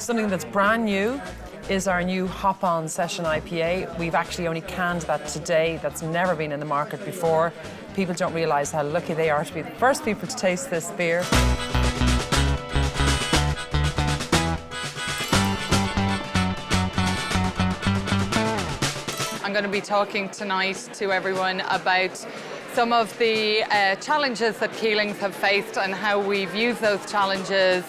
Something that's brand new is our new Hop-On Session IPA. We've actually only canned that today. That's never been in the market before. People don't realise how lucky they are to be the first people to taste this beer. I'm going to be talking tonight to everyone about some of the challenges that Keelings have faced and how we've used those challenges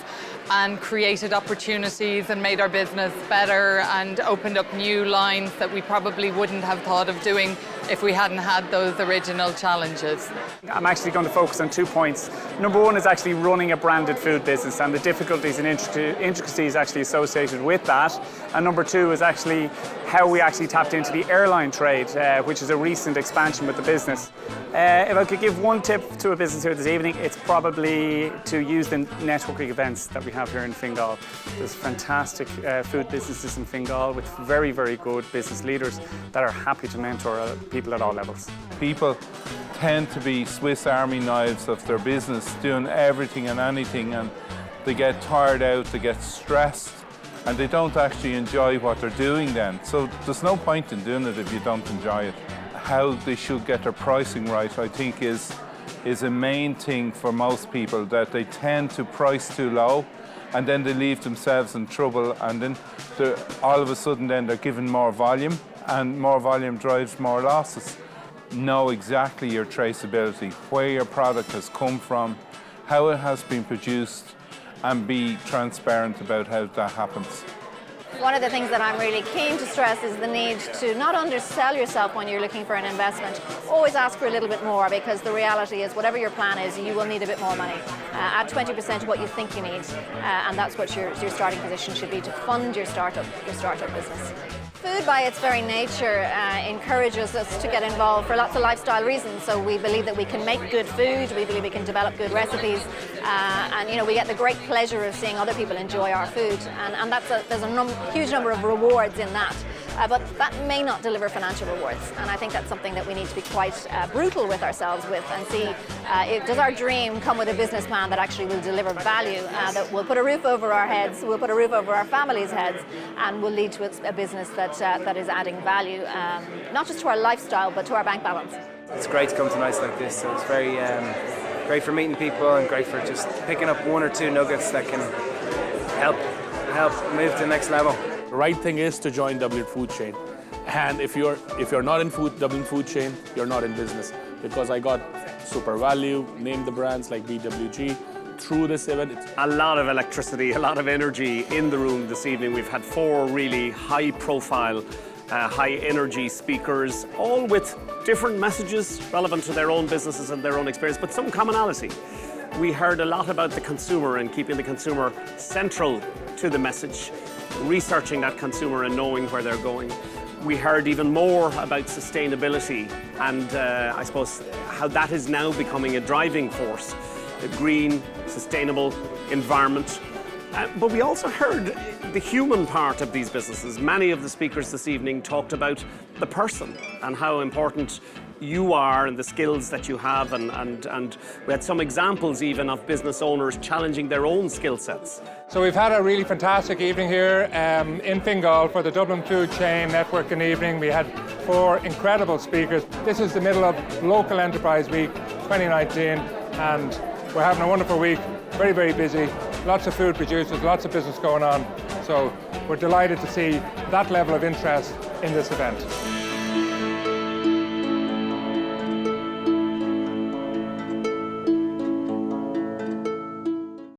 and created opportunities and made our business better and opened up new lines that we probably wouldn't have thought of doing if we hadn't had those original challenges. I'm actually going to focus on 2 points. Number one is actually running a branded food business and the difficulties and intricacies actually associated with that. And number two is actually how we actually tapped into the airline trade, which is a recent expansion with the business. If I could give one tip to a business here this evening, it's probably to use the networking events that we have here in Fingal. There's fantastic food businesses in Fingal with very, very good business leaders that are happy to mentor people at all levels. People tend to be Swiss Army knives of their business, doing everything and anything, and they get tired out, they get stressed, and they don't actually enjoy what they're doing then. So there's no point in doing it if you don't enjoy it. How they should get their pricing right, I think, is a main thing for most people, that they tend to price too low and then they leave themselves in trouble, and then all of a sudden then they're given more volume, and more volume drives more losses. Know exactly your traceability, where your product has come from, how it has been produced, and be transparent about how that happens. One of the things that I'm really keen to stress is the need to not undersell yourself when you're looking for an investment. Always ask for a little bit more, because the reality is whatever your plan is, you will need a bit more money. Add 20% to what you think you need, and that's what your starting position should be to fund your startup business. Food by its very nature encourages us to get involved for lots of lifestyle reasons. So we believe that we can make good food, we believe we can develop good recipes, and we get the great pleasure of seeing other people enjoy our food, and there's a huge number of rewards in that. But that may not deliver financial rewards, and I think that's something that we need to be quite brutal with ourselves with and see, does our dream come with a business plan that actually will deliver value, that will put a roof over our heads, will put a roof over our families' heads, and will lead to a business that is adding value, not just to our lifestyle, but to our bank balance. It's great to come to nights like this, so it's very great for meeting people and great for just picking up 1 or 2 nuggets that can help move to the next level. The right thing is to join Dublin Food Chain, and if you're not in Dublin Food Chain, you're not in business, because I got Super Value, name the brands like BWG through this event. It's a lot of electricity, a lot of energy in the room this evening. We've had 4 really high-profile, high-energy speakers, all with different messages relevant to their own businesses and their own experience, but some commonality. We heard a lot about the consumer and keeping the consumer central to the message, researching that consumer and knowing where they're going. We heard even more about sustainability and I suppose how that is now becoming a driving force, the green, sustainable environment. But we also heard the human part of these businesses. Many of the speakers this evening talked about the person and how important you are and the skills that you have, and we had some examples even of business owners challenging their own skill sets. So we've had a really fantastic evening here in Fingal for the Dublin Food Chain Networking evening. We had 4 incredible speakers. This is the middle of Local Enterprise Week 2019, and we're having a wonderful week, very, very busy. Lots of food producers, lots of business going on. So we're delighted to see that level of interest in this event.